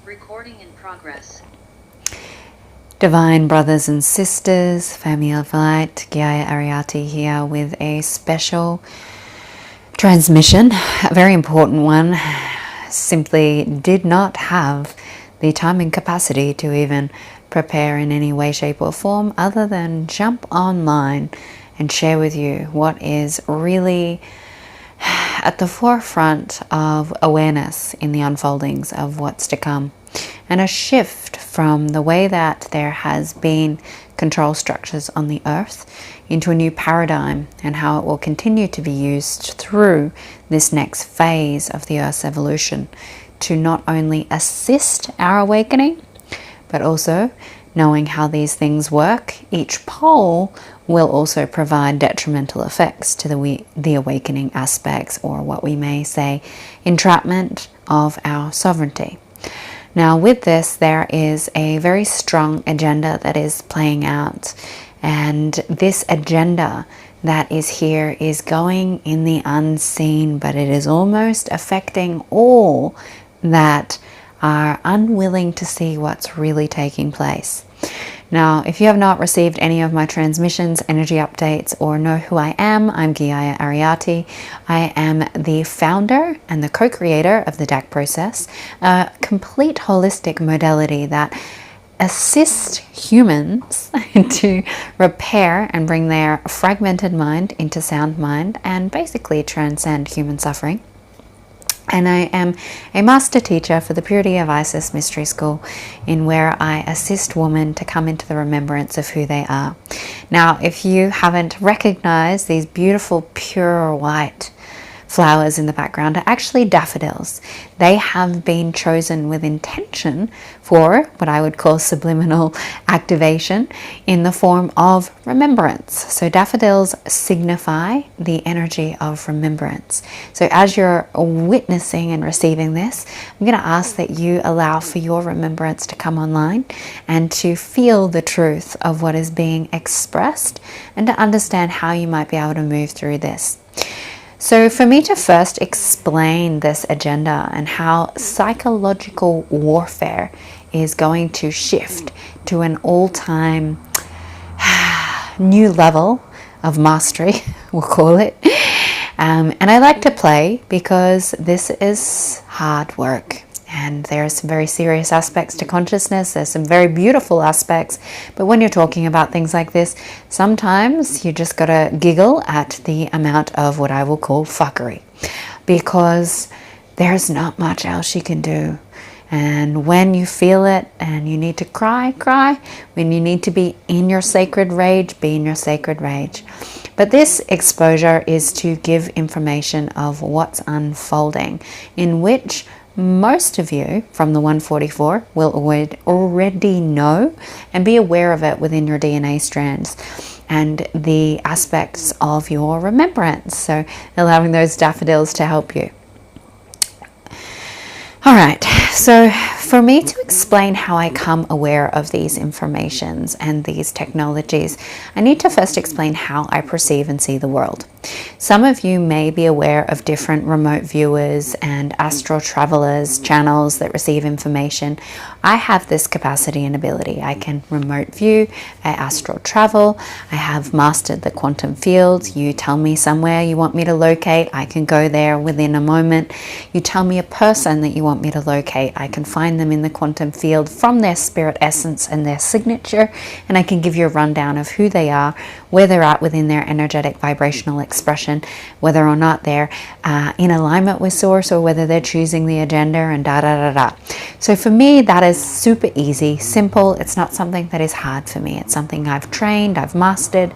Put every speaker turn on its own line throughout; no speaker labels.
Recording in progress.
Divine brothers and sisters, family of light, Geeia Ariati here with a special transmission, a very important one. Simply did not have the time and capacity to even prepare in any way, shape or form other than jump online and share with you what is really at the forefront of awareness in the unfoldings of what's to come, and a shift from the way that there has been control structures on the earth into a new paradigm, and how it will continue to be used through this next phase of the earth's evolution to not only assist our awakening, but also knowing how these things work. Each pole will also provide detrimental effects to the awakening aspects, or what we may say, entrapment of our sovereignty. Now with this, there is a very strong agenda that is playing out, and this agenda that is here is going in the unseen, but it is almost affecting all that are unwilling to see what's really taking place. Now, if you have not received any of my transmissions, energy updates, or know who I am, I'm Geeia Ariati. I am the founder and the co-creator of the DAC process, a complete holistic modality that assists humans to repair and bring their fragmented mind into sound mind and basically transcend human suffering. And I am a master teacher for the Purity of Isis Mystery School, in where I assist women to come into the remembrance of who they are. Now, if you haven't recognized these beautiful pure white flowers in the background, are actually daffodils. They have been chosen with intention for what I would call subliminal activation in the form of remembrance. So daffodils signify the energy of remembrance. So as you're witnessing and receiving this, I'm going to ask that you allow for your remembrance to come online and to feel the truth of what is being expressed, and to understand how you might be able to move through this. So for me to first explain this agenda and how psychological warfare is going to shift to an all-time new level of mastery, we'll call it. And I like to play because this is hard work. And there are some very serious aspects to consciousness. There's some very beautiful aspects. But when you're talking about things like this, sometimes you just got to giggle at the amount of what I will call fuckery. Because there's not much else you can do. And when you feel it and you need to cry, cry. When you need to be in your sacred rage, be in your sacred rage. But this exposure is to give information of what's unfolding, in which most of you from the 144 will already know and be aware of it within your DNA strands and the aspects of your remembrance. So allowing those daffodils to help you. All right, so for me to explain how I come aware of these informations and these technologies, I need to first explain how I perceive and see the world. Some of you may be aware of different remote viewers and astral travelers channels that receive information. I have this capacity and ability. I can remote view, I astral travel, I have mastered the quantum field. You tell me somewhere you want me to locate, I can go there within a moment. You tell me a person that you want me to locate, I can find them in the quantum field from their spirit essence and their signature, and I can give you a rundown of who they are, where they're at within their energetic vibrational expression, whether or not they're in alignment with source, or whether they're choosing the agenda, and da da da da. So for me, that is super easy, simple. It's not something that is hard for me. It's something I've trained, I've mastered,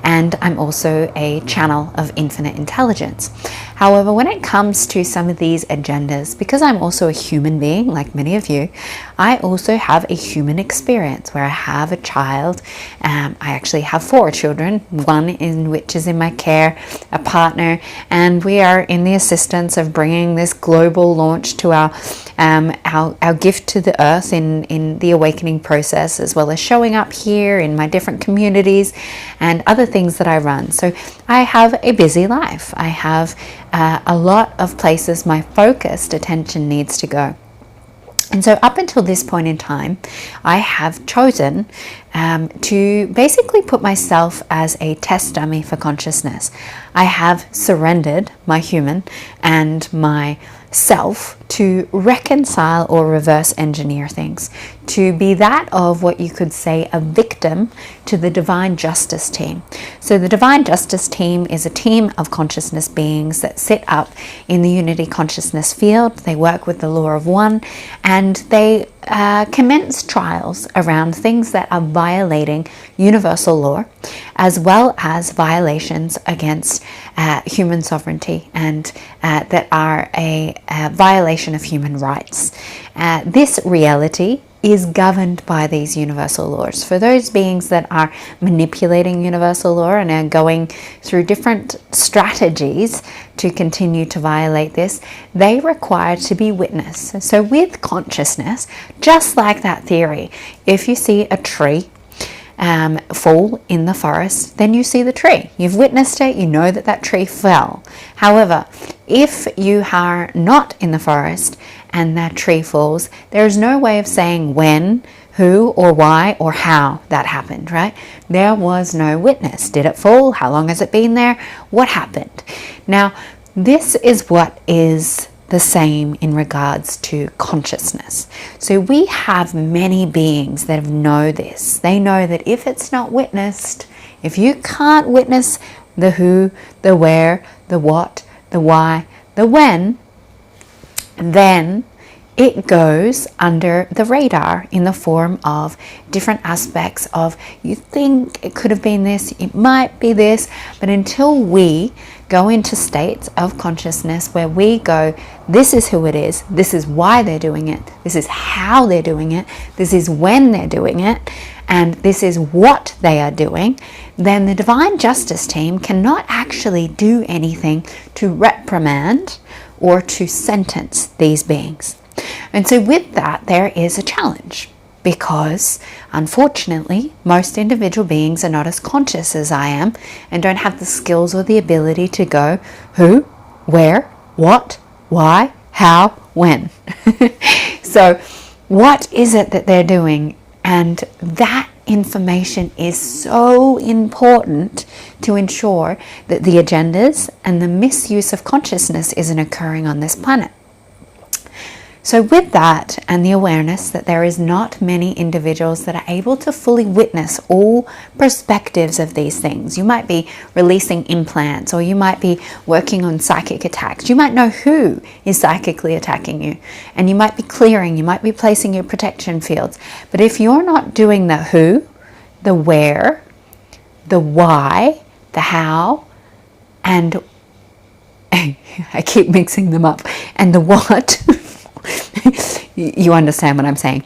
and I'm also a channel of infinite intelligence. However, when it comes to some of these agendas, because I'm also a human being like many of you, I also have a human experience where I have a child. I actually have 4 children, one in which is in my care, a partner, and we are in the assistance of bringing this global launch to our gift to the earth in the awakening process, as well as showing up here in my different communities and other things that I run. So I have a busy life. I have a lot of places my focused attention needs to go. And so up until this point in time, I have chosen to basically put myself as a test dummy for consciousness. I have surrendered my human and my self to reconcile or reverse engineer things, to be that of what you could say a victim to the divine justice team. So the divine justice team is a team of consciousness beings that sit up in the unity consciousness field. They work with the law of one, and they commence trials around things that are violating universal law, as well as violations against human sovereignty, and that are a violation of human rights. This reality is governed by these universal laws. For those beings that are manipulating universal law and are going through different strategies to continue to violate this, they require to be witnessed. So with consciousness, just like that theory, if you see a tree fall in the forest, then you see the tree. You've witnessed it, you know that that tree fell. However, if you are not in the forest and that tree falls, there is no way of saying when, who, or why, or how that happened, right? There was no witness. Did it fall? How long has it been there? What happened? Now, this is what is the same in regards to consciousness. So we have many beings that know this. They know that if it's not witnessed, if you can't witness the who, the where, the what, the why, the when, then it goes under the radar in the form of different aspects of, you think it could have been this, it might be this, but until we go into states of consciousness where we go, this is who it is, this is why they're doing it, this is how they're doing it, this is when they're doing it, and this is what they are doing, then the divine justice team cannot actually do anything to reprimand or to sentence these beings. And so with that, there is a challenge, because unfortunately most individual beings are not as conscious as I am and don't have the skills or the ability to go who, where, what, why, how, when. So what is it that they're doing? And that information is so important to ensure that the agendas and the misuse of consciousness isn't occurring on this planet. So with that and the awareness that there is not many individuals that are able to fully witness all perspectives of these things. You might be releasing implants, or you might be working on psychic attacks. You might know who is psychically attacking you, and you might be clearing, you might be placing your protection fields. But if you're not doing the who, the where, the why, the how, and I keep mixing them up, and the what, you understand what I'm saying,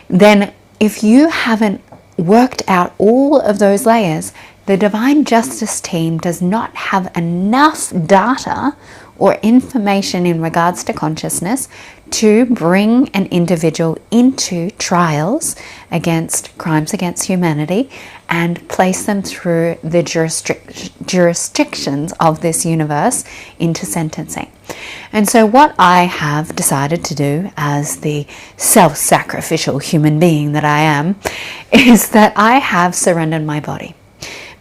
then if you haven't worked out all of those layers, the divine justice team does not have enough data or information in regards to consciousness to bring an individual into trials against crimes against humanity and place them through the jurisdictions of this universe into sentencing. And so what I have decided to do as the self-sacrificial human being that I am is that I have surrendered my body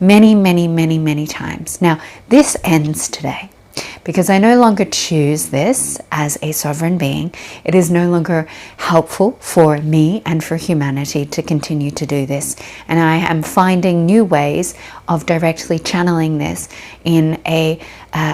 many times. Now, this ends today, because I no longer choose this as a sovereign being. It is no longer helpful for me and for humanity to continue to do this. And I am finding new ways of directly channeling this in a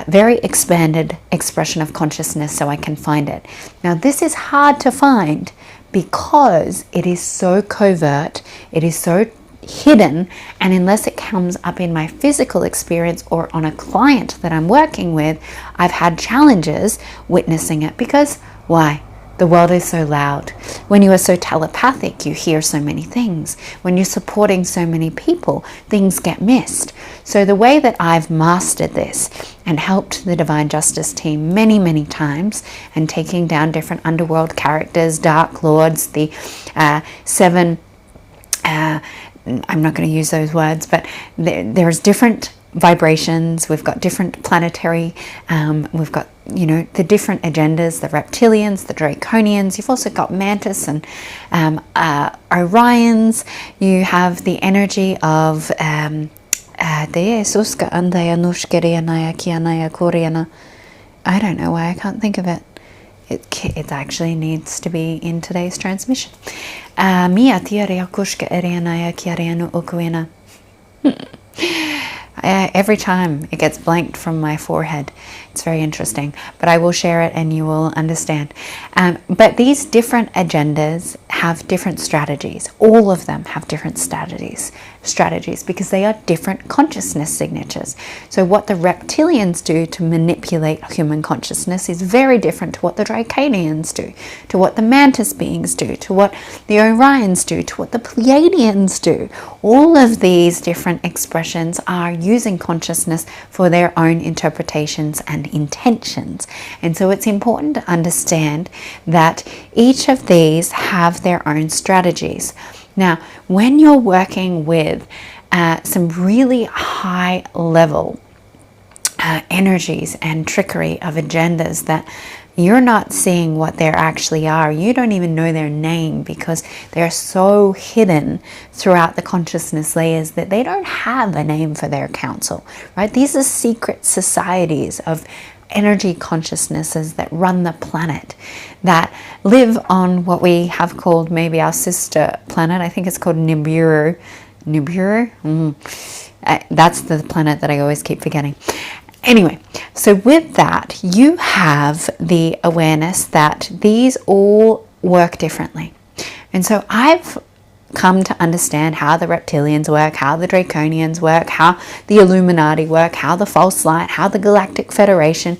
very expanded expression of consciousness so I can find it. Now, this is hard to find because it is so covert, it is so hidden, and unless it comes up in my physical experience or on a client that I'm working with, I've had challenges witnessing it. Because why? The world is so loud. When you are so telepathic, you hear so many things. When you're supporting so many people, things get missed. So the way that I've mastered this and helped the Divine Justice team many times, and taking down different underworld characters, Dark Lords, the seven I'm not going to use those words, but there's different vibrations. We've got different planetary, we've got the different agendas, the reptilians, the draconians. You've also got mantis and Orions. You have the energy of I don't know why I can't think of it. It actually needs to be in today's transmission. Every time it gets blanked from my forehead. It's very interesting, but I will share it and you will understand. But these different agendas have different strategies. All of them have different strategies because they are different consciousness signatures. So what the reptilians do to manipulate human consciousness is very different to what the draconians do, to what the mantis beings do, to what the Orions do, to what the Pleiadians do. All of these different expressions are using consciousness for their own interpretations and intentions. And so it's important to understand that each of these have their own strategies. Now, when you're working with some really high level energies and trickery of agendas that you're not seeing what they actually are, you don't even know their name because they're so hidden throughout the consciousness layers that they don't have a name for their council, right? These are secret societies of energy consciousnesses that run the planet, that live on what we have called maybe our sister planet. I think it's called Nibiru. That's the planet that I always keep forgetting. Anyway, so with that, you have the awareness that these all work differently. And so I've come to understand how the reptilians work, how the draconians work, how the Illuminati work, how the false light, how the Galactic Federation.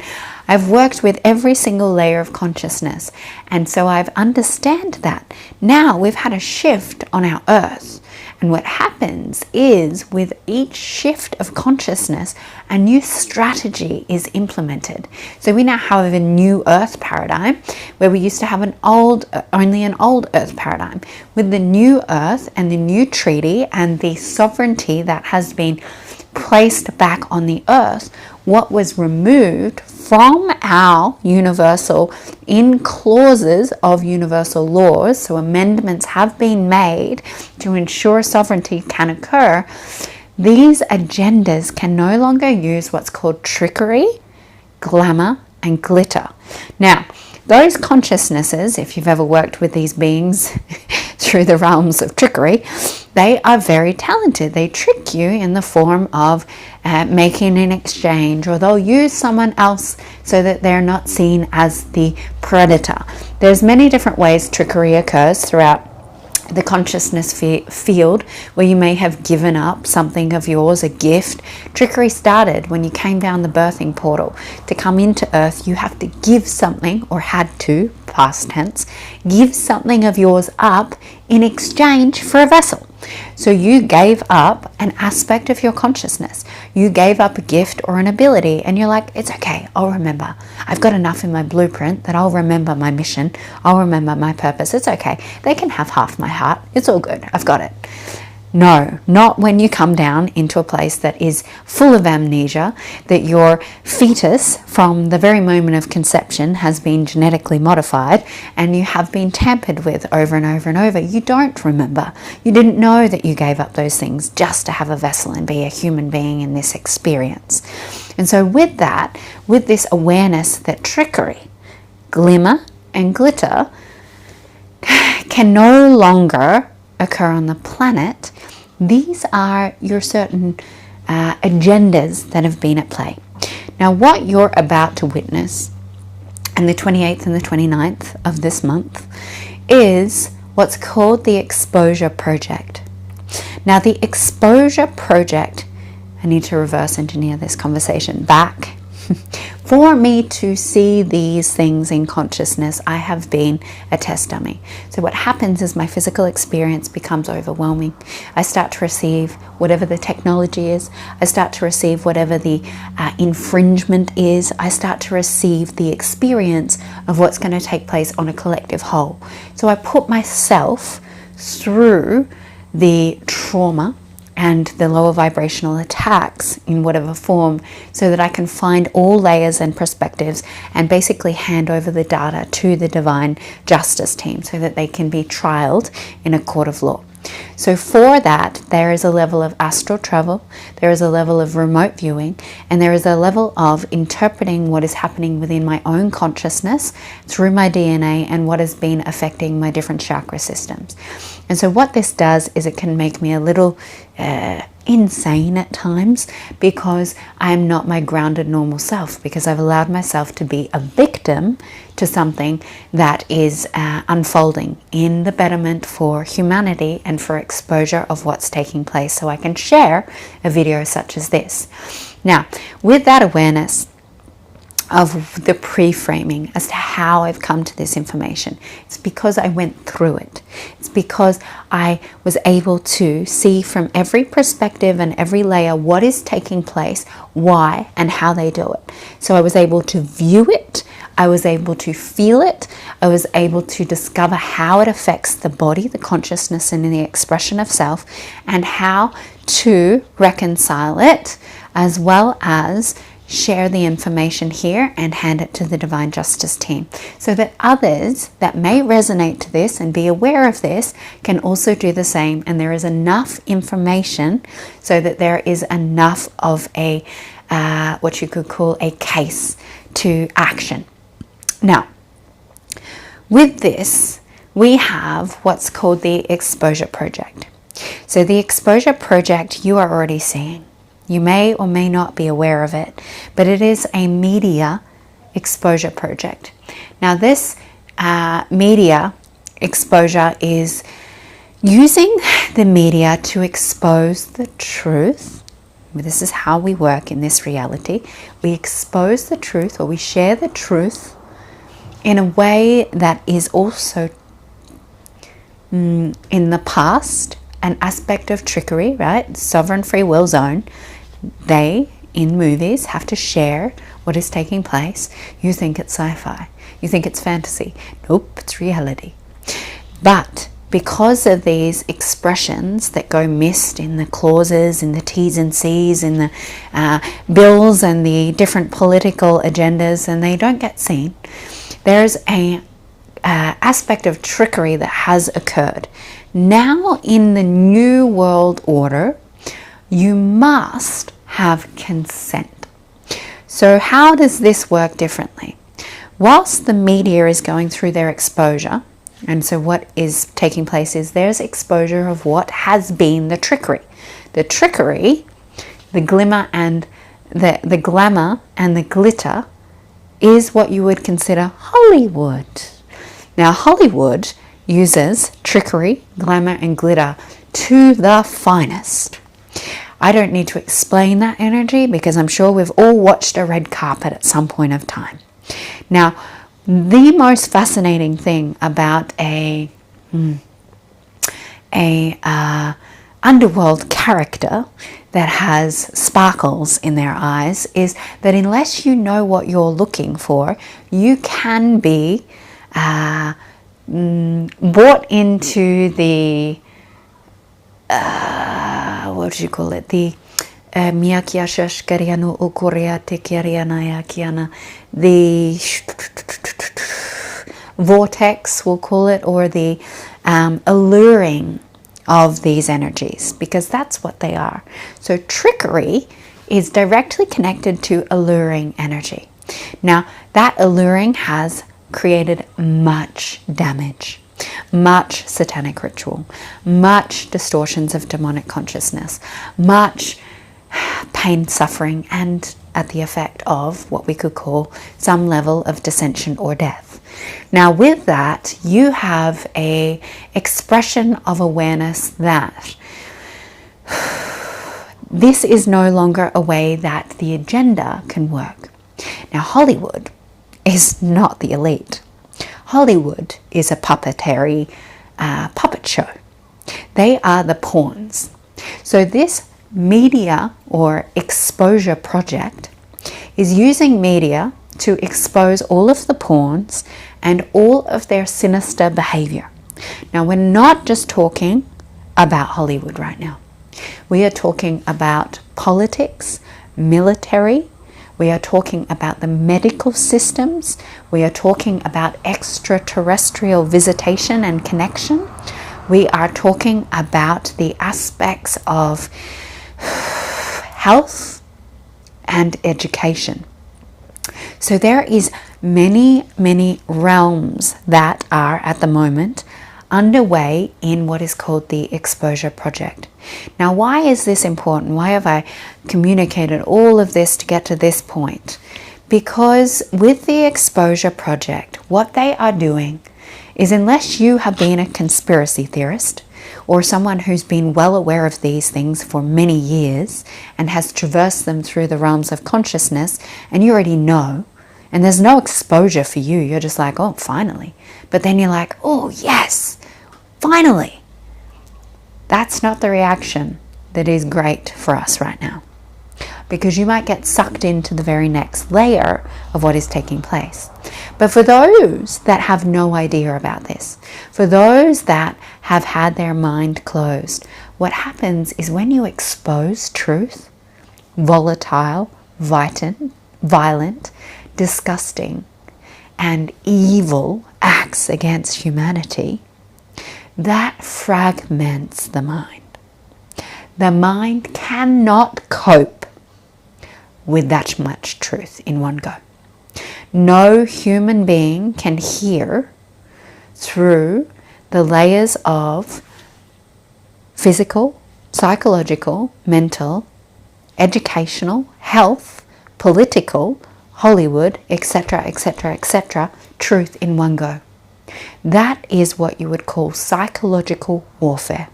I've worked with every single layer of consciousness. And so I've understand that. Now we've had a shift on our earth. And what happens is with each shift of consciousness, a new strategy is implemented. So we now have a new earth paradigm where we used to have only an old earth paradigm. With the new earth and the new treaty and the sovereignty that has been placed back on the earth, what was removed from our universal, in clauses of universal laws, so amendments have been made to ensure sovereignty can occur, these agendas can no longer use what's called trickery, glamour, and glitter. Now, those consciousnesses, if you've ever worked with these beings through the realms of trickery, they are very talented. They trick you in the form of making an exchange, or they'll use someone else so that they're not seen as the predator. There's many different ways trickery occurs throughout the consciousness field, where you may have given up something of yours, a gift. Trickery started when you came down the birthing portal. To come into earth, you have to give something, or had to, past tense, give something of yours up in exchange for a vessel. So you gave up an aspect of your consciousness. You gave up a gift or an ability, and you're like, it's okay, I'll remember. I've got enough in my blueprint that I'll remember my mission. I'll remember my purpose. It's okay. They can have half my heart. It's all good. I've got it. No, not when you come down into a place that is full of amnesia, that your fetus from the very moment of conception has been genetically modified and you have been tampered with over and over and over. You don't remember. You didn't know that you gave up those things just to have a vessel and be a human being in this experience. And so with that, with this awareness that trickery, glimmer, and glitter can no longer occur on the planet, these are your certain agendas that have been at play. Now, what you're about to witness on the 28th and the 29th of this month is what's called the Exposure Project. Now, the Exposure Project, I need to reverse engineer this conversation back. For me to see these things in consciousness, I have been a test dummy. So what happens is my physical experience becomes overwhelming. I start to receive whatever the technology is. I start to receive whatever the infringement is. I start to receive the experience of what's going to take place on a collective whole. So I put myself through the trauma and the lower vibrational attacks in whatever form, so that I can find all layers and perspectives and basically hand over the data to the divine justice team so that they can be trialed in a court of law. So for that, there is a level of astral travel, there is a level of remote viewing, and there is a level of interpreting what is happening within my own consciousness through my DNA and what has been affecting my different chakra systems. And so what this does is it can make me a little insane at times, because I am not my grounded normal self, because I've allowed myself to be a victim to something that is unfolding in the betterment for humanity and for exposure of what's taking place, so I can share a video such as this. Now, with that awareness of the pre-framing as to how I've come to this information, it's because I went through it. It's because I was able to see from every perspective and every layer what is taking place, why, and how they do it. So I was able to view it, I was able to feel it, I was able to discover how it affects the body, the consciousness, and the expression of self, and how to reconcile it, as well as share the information here and hand it to the divine justice team, so that others that may resonate to this and be aware of this can also do the same, and there is enough information so that there is enough of a what you could call a case to action. Now, with this, we have what's called the exposure project. So the exposure project you are already seeing. You may or may not be aware of it, but it is a media exposure project. Now, this media exposure is using the media to expose the truth. This is how we work in this reality. We expose the truth, or we share the truth in a way that is also in the past an aspect of trickery, right? Sovereign free will zone. They, in movies, have to share what is taking place. You think it's sci-fi. You think it's fantasy. Nope, it's reality. But because of these expressions that go missed in the clauses, in the T's and C's, in the bills and the different political agendas, and they don't get seen, there's a aspect of trickery that has occurred. Now, in the new world order, you must have consent. So how does this work differently? Whilst the media is going through their exposure, and so what is taking place is there's exposure of what has been the trickery. The trickery, the glimmer and the glamour and the glitter is what you would consider Hollywood. Now, Hollywood uses trickery, glamour, and glitter to the finest. I don't need to explain that energy, because I'm sure we've all watched a red carpet at some point of time. Now, the most fascinating thing about a underworld character that has sparkles in their eyes is that unless you know what you're looking for, you can be brought into the what do you call it? The vortex, we'll call it, or the alluring of these energies, because that's what they are. So trickery is directly connected to alluring energy. Now, that alluring has created much damage, much satanic ritual, much distortions of demonic consciousness, much pain, suffering, and at the effect of what we could call some level of dissension or death. Now, with that, you have a expression of awareness that this is no longer a way that the agenda can work. Now, Hollywood is not the elite. Hollywood is a puppetry puppet show. They are the pawns. So this media or exposure project is using media to expose all of the pawns and all of their sinister behavior. Now, we're not just talking about Hollywood right now. We are talking about politics, military. We are talking about the medical systems. We are talking about extraterrestrial visitation and connection. We are talking about the aspects of health and education. So there is many realms that are at the moment underway in what is called the Exposure Project. Now, why is this important? Why have I communicated all of this to get to this point? Because with the Exposure Project, what they are doing is, unless you have been a conspiracy theorist or someone who's been well aware of these things for many years and has traversed them through the realms of consciousness, and you already know, and there's no exposure for you, you're just like, oh, finally. But then you're like, oh, yes, finally. That's not the reaction that is great for us right now, because you might get sucked into the very next layer of what is taking place. But for those that have no idea about this, for those that have had their mind closed, what happens is when you expose truth, volatile, violent, disgusting, and evil acts against humanity, that fragments the mind. The mind cannot cope with that much truth in one go. No human being can hear through the layers of physical, psychological, mental, educational, health, political, Hollywood, etc., etc., etc., truth in one go. That is what you would call psychological warfare.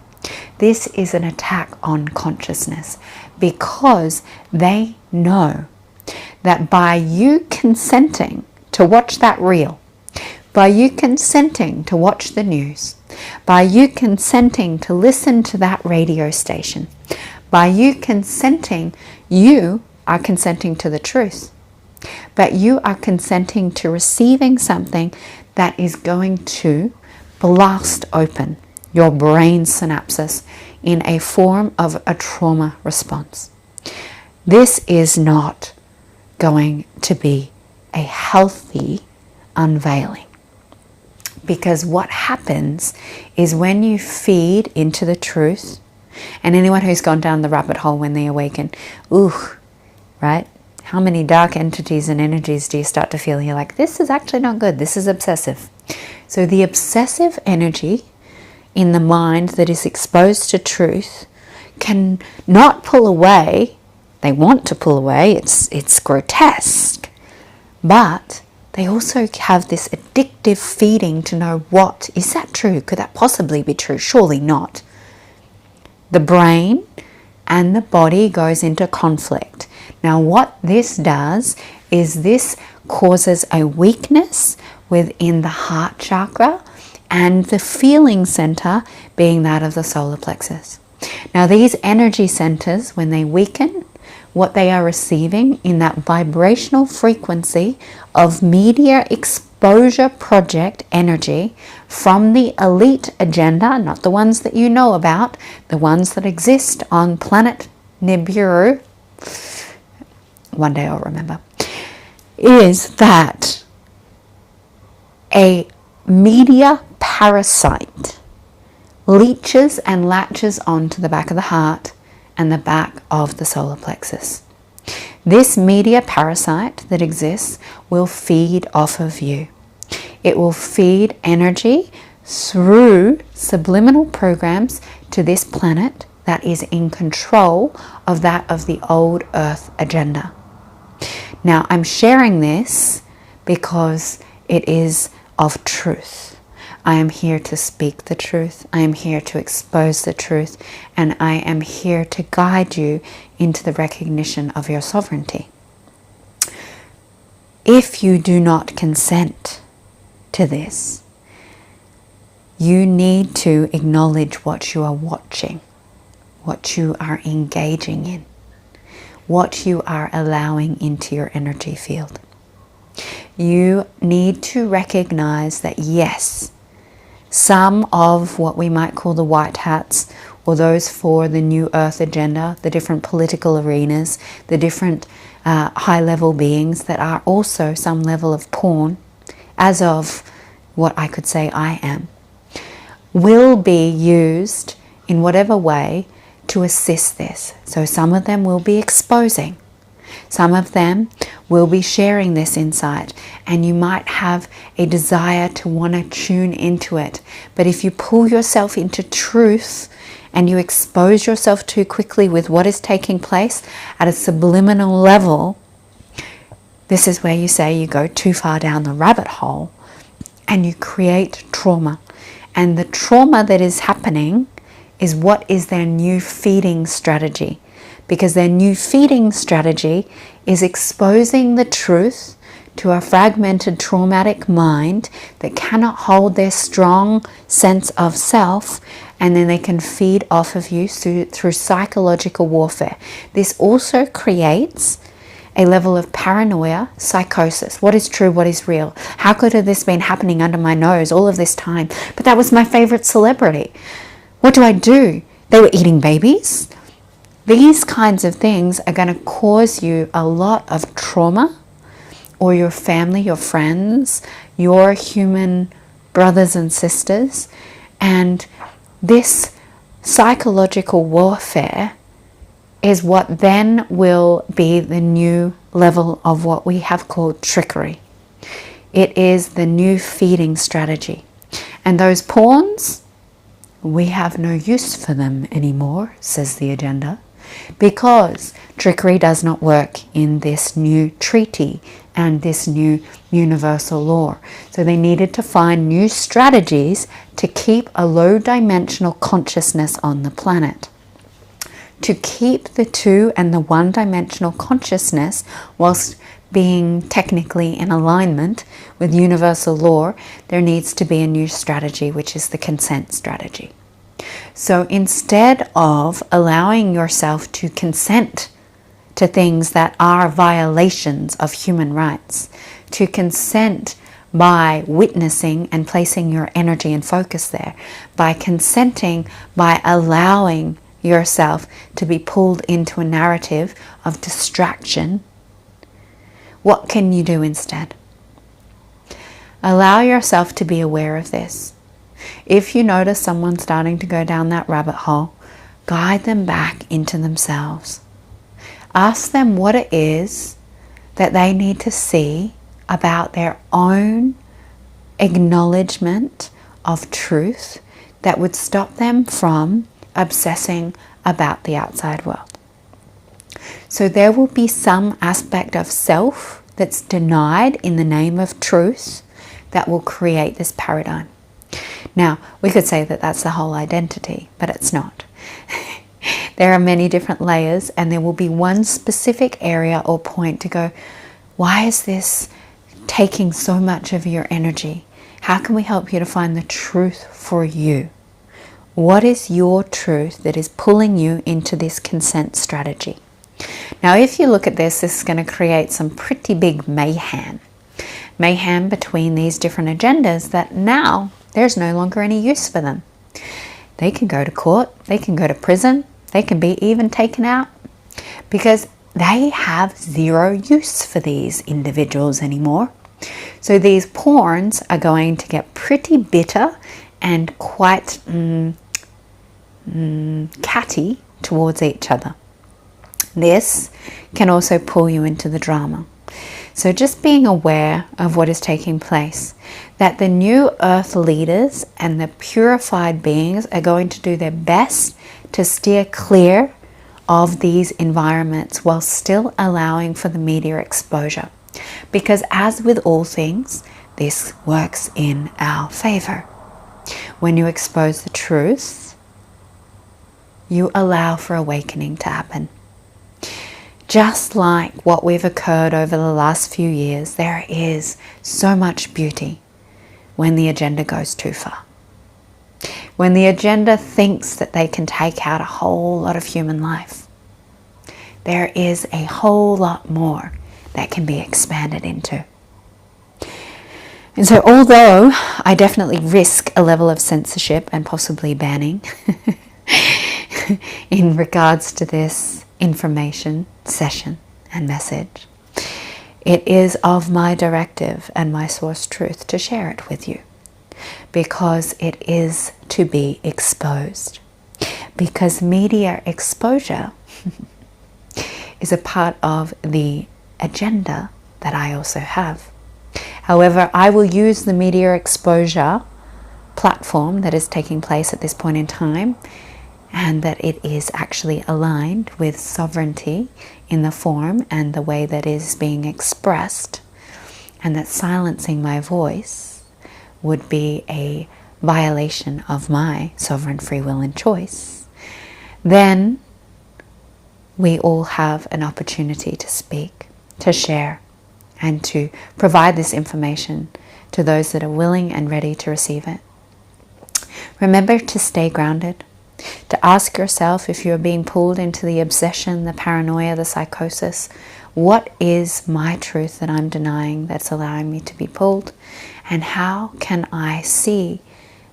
This is an attack on consciousness, because they know that by you consenting to watch that reel, by you consenting to watch the news, by you consenting to listen to that radio station, by you consenting, you are consenting to the truth. But you are consenting to receiving something that is going to blast open your brain synapses in a form of a trauma response. This is not going to be a healthy unveiling, because what happens is when you feed into the truth, and anyone who's gone down the rabbit hole when they awaken, right? How many dark entities and energies do you start to feel? You're like, this is actually not good. This is obsessive. So the obsessive energy in the mind that is exposed to truth can not pull away. They want to pull away. It's grotesque. But they also have this addictive feeding to know, what is that true? Could that possibly be true? Surely not. The brain and the body goes into conflict. Now, what this does is this causes a weakness within the heart chakra and the feeling center being that of the solar plexus. Now, these energy centers, when they weaken, what they are receiving in that vibrational frequency of media exposure project energy from the elite agenda, not the ones that you know about, the ones that exist on planet Nibiru, one day I'll remember, is that a media parasite leeches and latches onto the back of the heart and the back of the solar plexus. This media parasite that exists will feed off of you. It will feed energy through subliminal programs to this planet that is in control of that of the old earth agenda. Now, I'm sharing this because it is of truth. I am here to speak the truth. I am here to expose the truth. And I am here to guide you into the recognition of your sovereignty. If you do not consent to this, you need to acknowledge what you are watching, what you are engaging in, what you are allowing into your energy field. You need to recognize that, yes, some of what we might call the white hats or those for the New Earth agenda, the different political arenas, the different high-level beings that are also some level of pawn, as of what I could say I am, will be used in whatever way to assist this. So some of them will be exposing. Some of them will be sharing this insight, and you might have a desire to want to tune into it. But if you pull yourself into truth and you expose yourself too quickly with what is taking place at a subliminal level, this is where you say you go too far down the rabbit hole and you create trauma. And the trauma that is happening is what is their new feeding strategy. Because their new feeding strategy is exposing the truth to a fragmented, traumatic mind that cannot hold their strong sense of self, and then they can feed off of you through psychological warfare. This also creates a level of paranoia, psychosis. What is true? What is real? How could have this been happening under my nose all of this time? But that was my favorite celebrity. What do I do? They were eating babies. These kinds of things are going to cause you a lot of trauma, or your family, your friends, your human brothers and sisters. And this psychological warfare is what then will be the new level of what we have called trickery. It is the new feeding strategy. And those pawns, we have no use for them anymore, says the agenda, because trickery does not work in this new treaty and this new universal law. So they needed to find new strategies to keep a low dimensional consciousness on the planet. To keep the two and the one dimensional consciousness whilst being technically in alignment with universal law, there needs to be a new strategy, which is the consent strategy. So instead of allowing yourself to consent to things that are violations of human rights, to consent by witnessing and placing your energy and focus there, by consenting, by allowing yourself to be pulled into a narrative of distraction, what can you do instead? Allow yourself to be aware of this. If you notice someone starting to go down that rabbit hole, guide them back into themselves. Ask them what it is that they need to see about their own acknowledgement of truth that would stop them from obsessing about the outside world. So there will be some aspect of self that's denied in the name of truth that will create this paradigm. Now, we could say that that's the whole identity, but it's not. There are many different layers, and there will be one specific area or point to go, why is this taking so much of your energy? How can we help you to find the truth for you? What is your truth that is pulling you into this consent strategy? Now, if you look at this is going to create some pretty big mayhem. Mayhem between these different agendas that now there's no longer any use for them. They can go to court, they can go to prison, they can be even taken out because they have zero use for these individuals anymore. So these pawns are going to get pretty bitter and quite catty towards each other. This can also pull you into the drama. So just being aware of what is taking place, that the new earth leaders and the purified beings are going to do their best to steer clear of these environments while still allowing for the media exposure. Because as with all things, this works in our favor. When you expose the truth, you allow for awakening to happen. Just like what we've occurred over the last few years, there is so much beauty when the agenda goes too far. When the agenda thinks that they can take out a whole lot of human life, there is a whole lot more that can be expanded into. And so although I definitely risk a level of censorship and possibly banning, in regards to this information, session, and message. It is of my directive and my source truth to share it with you, because it is to be exposed. Because media exposure is a part of the agenda that I also have. However, I will use the media exposure platform that is taking place at this point in time, and that it is actually aligned with sovereignty in the form and the way that is being expressed, and that silencing my voice would be a violation of my sovereign free will and choice. Then we all have an opportunity to speak, to share, and to provide this information to those that are willing and ready to receive it. Remember to stay grounded, to ask yourself, if you're being pulled into the obsession, the paranoia, the psychosis, what is my truth that I'm denying that's allowing me to be pulled? And how can I see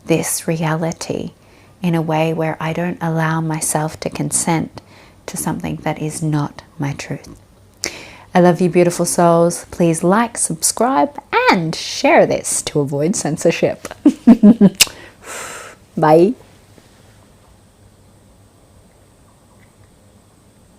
this reality in a way where I don't allow myself to consent to something that is not my truth? I love you, beautiful souls. Please like, subscribe, and share this to avoid censorship. Bye.